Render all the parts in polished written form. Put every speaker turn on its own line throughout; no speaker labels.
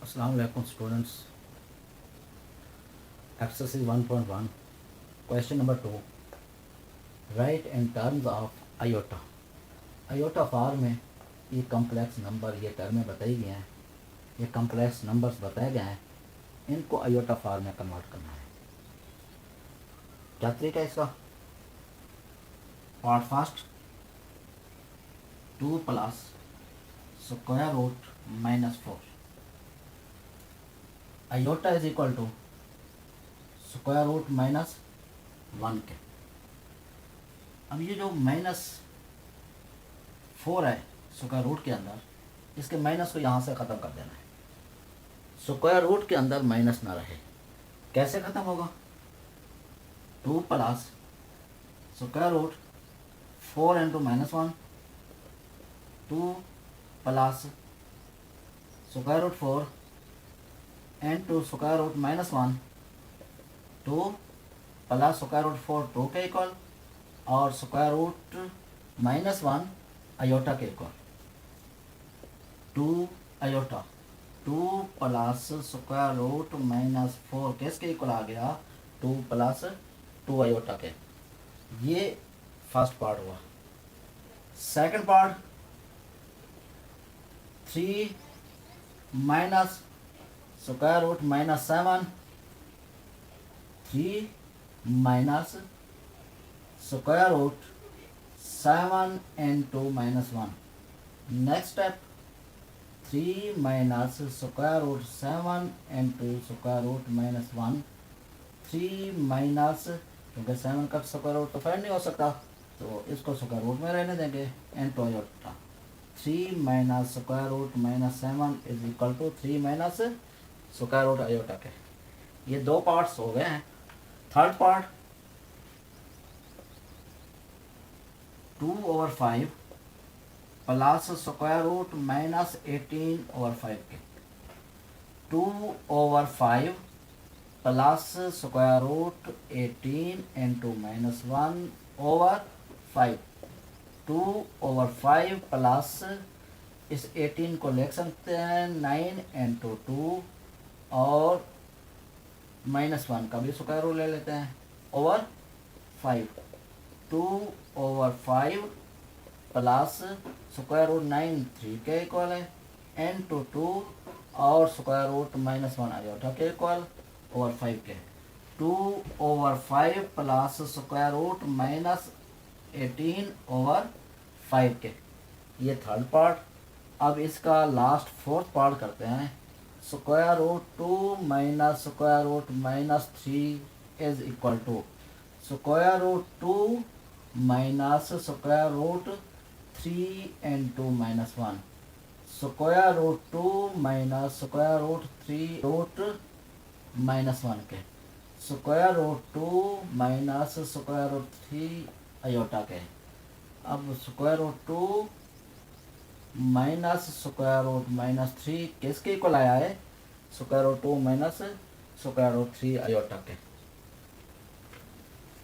Assalamu alaikum students. Exercise 1.1. Question number 2. Write in terms of iota. Iota form में ये complex number ये टर्में बताई गई हैं, ये कम्प्लेक्स नंबर्स बताए गए हैं, इनको आयोटा फॉर्म में कन्वर्ट करना है। क्या तरीका है इसका? Part first, 2 plus square root -4 iota is equal to square root -1 के। अब ये जो -4 है स्क्वायर रूट के अंदर, इसके माइनस को यहाँ से ख़त्म कर देना है। स्क्वायर रूट के अंदर माइनस ना रहे। कैसे ख़त्म होगा? 2 plus square root 4 into -1, 2 plus square root 4 into square root -1, 2 plus square root 4 2 के इक्वल, और स्क्वायर रूट -1 आयोटा के equal. 2 iota, 2 plus square root -4 किसके इक्वल आ गया? 2 प्लस 2 आयोटा के। ये फर्स्ट पार्ट हुआ। Second part, 3 minus square root -7, 3 minus square root 7 into -1। Next step, 3 minus square root 7 into square root -1, 3 minus, क्योंकि 7 का square root तो find नहीं हो सकता तो इसको स्क्वायर रूट में रहने देंगे, into iota. 3 minus square root -7 is equal to 3 minus square root iota के। ये दो पार्ट्स हो गए हैं। Third part, 2/5 plus square root -18/5 के। 2/5 plus square root 18 into -1/5। 2/5 plus इस 18 को लिख सकते हैं 9 इंटू 2, और -1 का भी स्क्वायर रूट ले लेते हैं ओवर 5। 2/5 प्लस स्क्वायर रूट 9 3 के इक्वल है, इंटू 2 और स्क्वायर रूट -1 आयोटा के इक्वल ओवर 5 के। 2/5 प्लस स्क्वायर रूट -18/5 के। ये थर्ड पार्ट। अब इसका लास्ट फोर्थ पार्ट करते हैं। Square root 2 minus square root -3 is equal to square root 2 minus square root 3 into -1। Square root 2 minus square root 3 root -1 के। Square root 2 minus square root 3 iota के। अब square root 2 minus square root -3 किसके equal आया है? Square root 2 minus square root 3 iota के।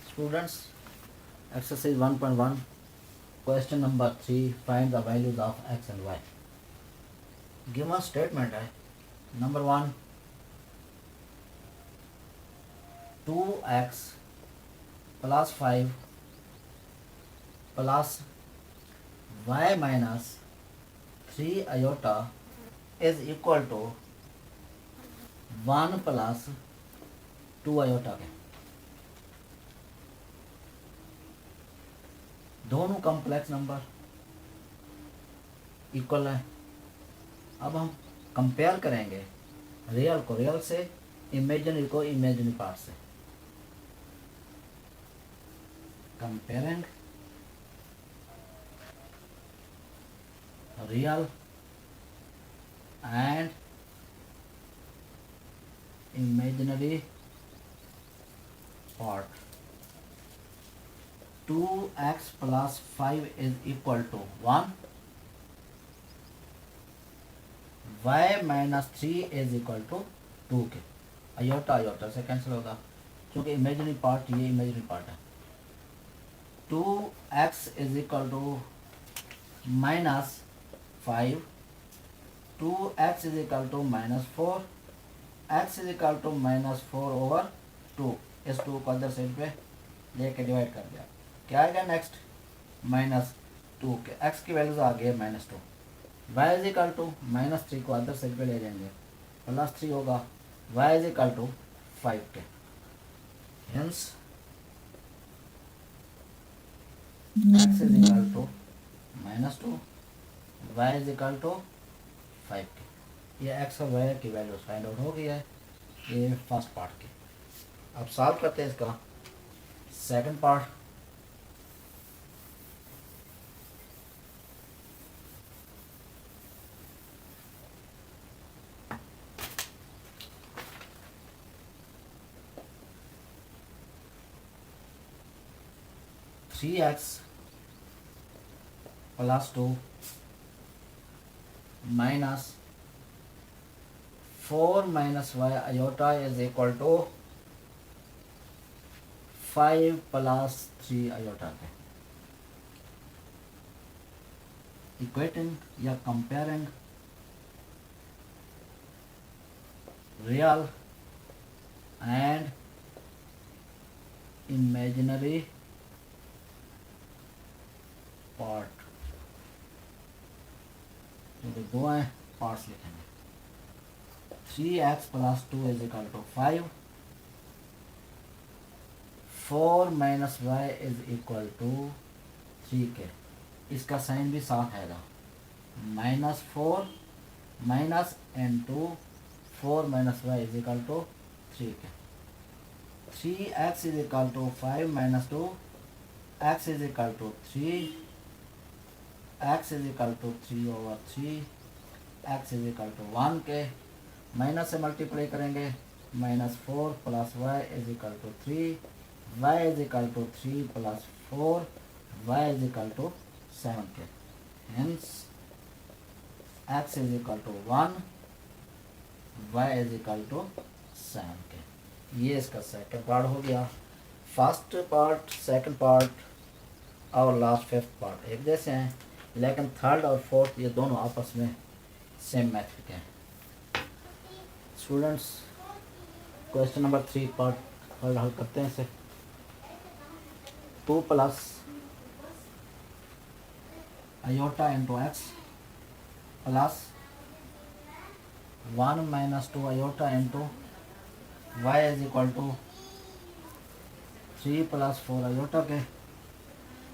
Students, exercise 1.1 question number 3, find the values of x and y। Given statement है number 1, 2x plus 5 plus y minus 3 iota is equal to 1 plus 2 iota के। दोनों complex number equal है। अब हम compare करेंगे real को real से, imaginary को इमेजिनरी पार्ट से। Comparing real and imaginary part। 2x plus 5 is equal to 1, y minus 3 is equal to 2 के। आयोटा आयोटा से कैंसिल होगा क्योंकि इमेजिनरी पार्ट ये इमेजिनरी पार्ट है। 2x is equal to -5, 2x is equal to -4, x is equal to -4/2। इस 2 को other side पे लेके डिवाइड कर दिया, क्या आएगा नेक्स्ट -2 के x की वैल्यूज आ गई -2। y इज इक्वल टू -3 को अदर साइड पे ले जाएंगे, +3 होगा, y इज इक्वल टू 5 के। Hence x is equal to -2, y is equal to 5 के। ये x और y की वैल्यूज फाइंड आउट हो गई है, ये फर्स्ट पार्ट की। अब सॉल्व करते हैं इसका second part. Three x +2 minus 4 - y iota is equal to 5 + 3 iota के। इक्वेटिंग या comparing real and imaginary part, जो दो हैं पार्ट्स लिखेंगे। 3x + 2 is equal to 5, 4 - y is equal to 3 के। इसका साइन भी साथ आएगा, -4 minus × 4 - y is equal to 3 के। 3x is equal to 5 - 2, x is equal to 3, x is equal to 3/3, x is equal to 1 के। Minus से multiply करेंगे, -4 + y is equal to 3, y is equal to 3 + 4, y is equal to 7 के। Hence x is equal to 1, y is equal to 7 के। ये इसका second part हो गया। First part, second part और लास्ट फिफ्थ पार्ट एक जैसे हैं, लेकिन थर्ड और फोर्थ ये दोनों आपस में सेम मेथड के हैं। स्टूडेंट्स, क्वेश्चन नंबर 3 पार्ट हल करते हैं इसे। 2 + iota × x plus 1 - 2 iota × y is equal to 3 + 4 iota के।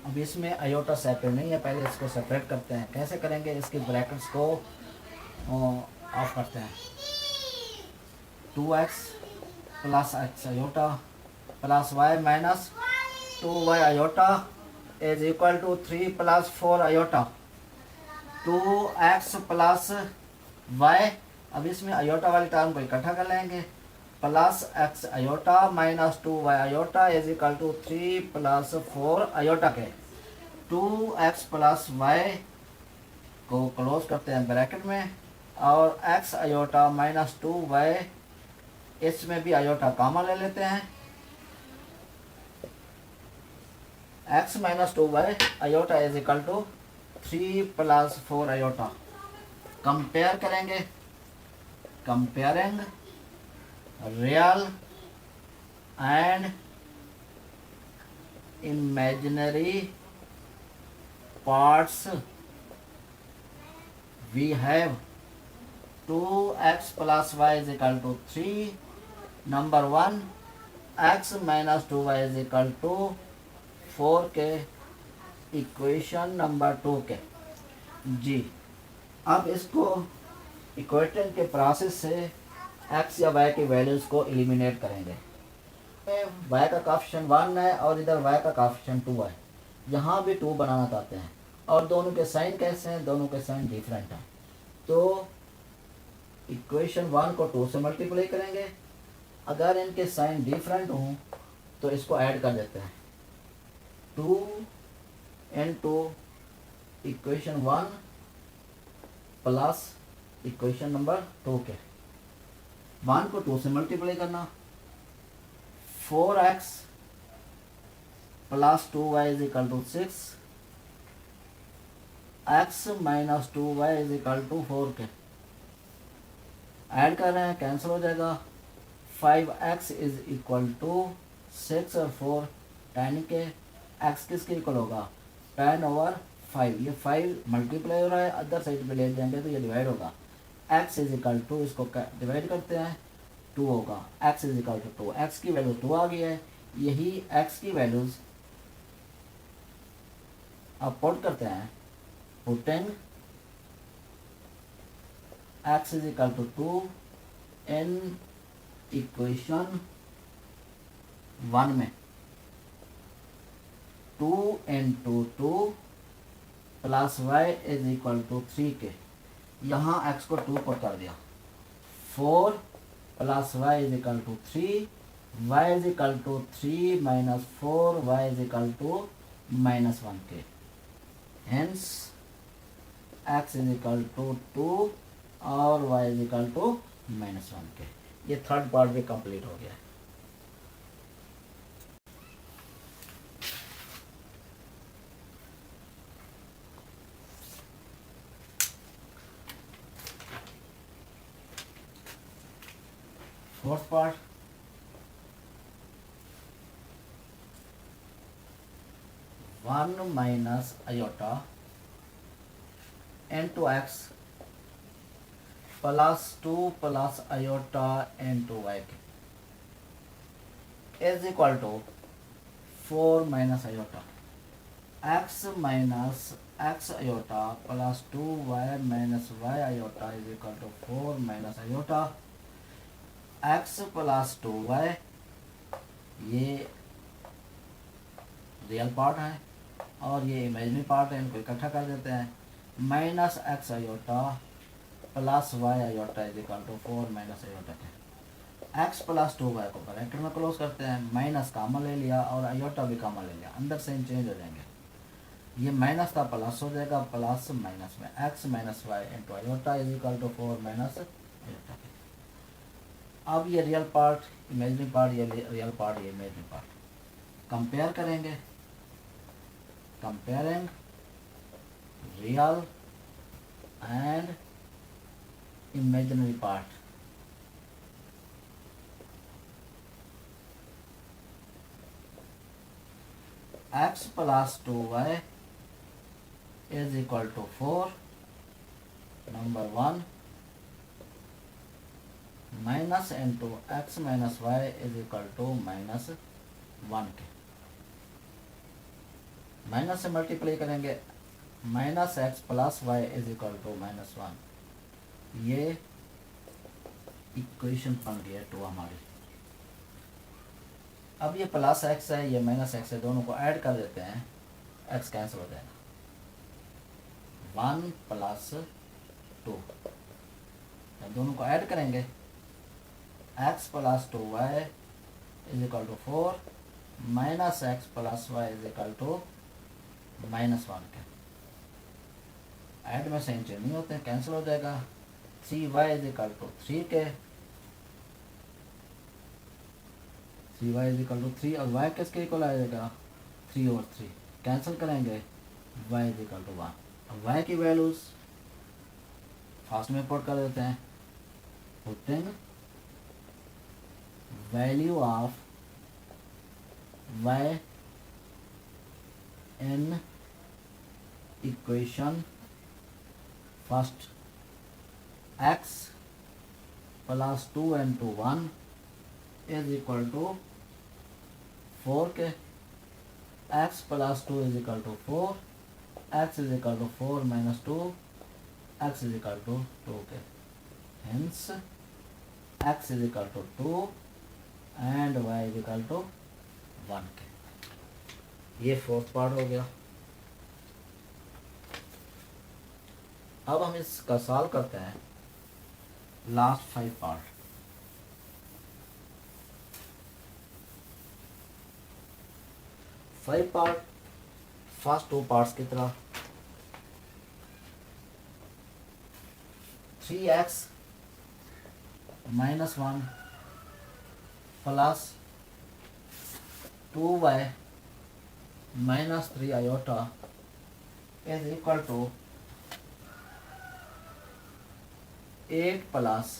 अब इसमें आयोटा सेपरेट नहीं है, पहले इसको सेपरेट करते हैं। कैसे करेंगे, इसकी ब्रैकेट्स को ऑफ करते हैं। 2x + x iota plus y - 2y iota is equal to 3 + 4 iota. 2x + y, अब इसमें आयोटा वाली टर्म को इकट्ठा कर लेंगे, +x iota - 2y iota is equal to 3 + 4 iota के। 2x + y को क्लोज करते हैं ब्रैकेट में, और x आयोटा - 2y, इसमें भी आयोटा कामा ले लेते हैं। x - 2y iota is equal to 3 + 4 iota. Compare करेंगे, comparing real and imaginary parts, we have 2x + y is equal to 3, number 1, x - 2y is equal to 4 के। Equation number 2 के जी। अब इसको इक्वेशन के प्रोसेस से x या y की values को एलिमिनेट करेंगे। y का कोएफिशिएंट 1 है और इधर y का कोएफिशिएंट 2 है। यहाँ भी 2 बनाना चाहते हैं, और दोनों के साइन कैसे हैं, दोनों के साइन डिफरेंट हैं। तो इक्वेशन 1 को 2 से मल्टीप्लाई करेंगे। अगर इनके साइन डिफरेंट हों तो इसको ऐड कर देते हैं। 2 × इक्वेशन 1 प्लस इक्वेशन नंबर 2 के। 1 को 2 से मल्टीप्लाई करना, 4x + 2y is equal to 6, x - 2y is equal to 4 के। ऐड कर रहे हैं, कैंसिल हो जाएगा। 5x इज इक्वल टू 6 और 4 10 के, x किसके इक्वल होगा 10/5। ये 5 मल्टीप्लाई हो रहा है, अदर साइड पे ले जाएंगे तो ये डिवाइड होगा। x इज इक्वल टू, इसको डिवाइड करते हैं 2 होगा, x is equal to 2, x की वैल्यू 2 आ गई है। यही x की वैल्यूज अब पुट करते हैं, putting x is equal to 2 in equation 1 में, 2 into 2 plus y is equal to 3 के, यहाँ x को 2 पुट कर दिया, 4 plus y is equal to 3, y is equal to 3 minus 4, y is equal to -1 के। Hence x is equal to 2 और y is equal to -1 के। ये third part भी कंप्लीट हो गया है। Fourth part, one minus iota into x plus 2 plus iota into y is equal to 4 minus iota, x minus x iota plus 2y minus y iota is equal to 4 minus iota, x plus 2y ये real part है और ये imaginary part है, इनको इकट्ठा कर देते हैं, minus x iota plus y iota is equal to 4 minus iota के। x प्लस 2y को ब्रैकेट में क्लोज करते हैं, माइनस कामन ले लिया और आयोटा भी कामन ले लिया, अंदर से चेंज हो जाएंगे, ये माइनस था प्लस हो जाएगा, प्लस माइनस में x minus y into iota is equal to 4 minus iota के। अब ये रियल पार्ट इमेजिनरी पार्ट, ये रियल पार्ट ये इमेजिनरी पार्ट कंपेयर करेंगे, comparing real and imaginary part. x plus 2y is equal to 4 number 1 minus into x minus y is equal to -1 के, minus से multiply करेंगे, minus x plus y is equal to -1, ये equation बन गया 2 हमारी। अब ये प्लस एक्स है, ये माइनस एक्स है, दोनों को ऐड कर देते हैं, एक्स कैंसिल हो जाएगा, 1 प्लस 2, दोनों को ऐड करेंगे, x plus 2y is equal to 4 minus x plus y is equal to -1 के। ऐड में सेम चेंज नहीं होते हैं, कैंसिल हो जाएगा, 3y इज इक्वल टू 3 के, 3y इज इक्वल टू 3 और y किसके इक्वल आ जाएगा 3 और 3, कैंसिल करेंगे, y इज इक्वल टू 1। अब y की वैल्यूज फास्ट में पुट कर देते हैं, putting value of y in equation first, x plus 2 into 1 is equal to 4 के, x plus 2 is equal to 4, x is equal to 4 minus 2, x is equal to 2 के, hence x is equal to 2 and y is equal to 1 के। ये fourth part हो गया। अब हम इसका solve करते हैं लास्ट 5 पार्ट। फर्स्ट 2 पार्ट्स की तरह 3x -1 plus 2y -3 iota is equal to 8 plus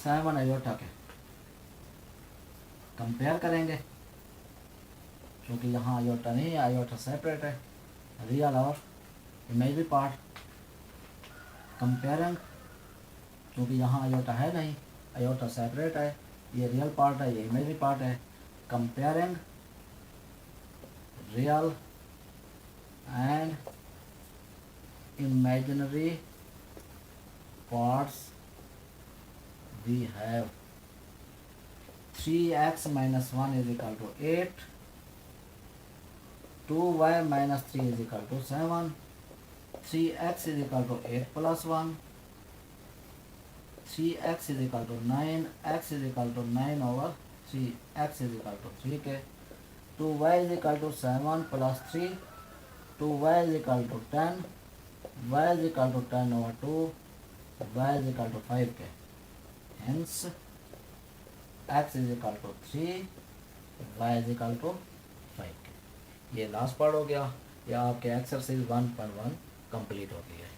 7 iota के कंपेयर करेंगे, क्योंकि यहाँ आयोटा नहीं है, आयोटा सेपरेट है, रियल और इमेजरी पार्ट। कंपेयरिंग, क्योंकि यहाँ आयोटा है नहीं, आयोटा सेपरेट है, ये रियल पार्ट है, ये इमेजरी पार्ट है। Comparing real and imaginary parts, we have 3x minus 1 is equal to 8, 2y minus 3 is equal to 7, 3x is equal to 8 plus 1, 3x is equal to 9, x is equal to 9 over 3, x is equal to 3 के, 2y is equal to 7 plus 3, 2y is equal to 10, y is equal to 10 over 2, y is equal to 5 के, hence x is equal to 3, y is equal to 5 के। ये last part हो गया, या आपके exercise 1.1 complete हो गई है।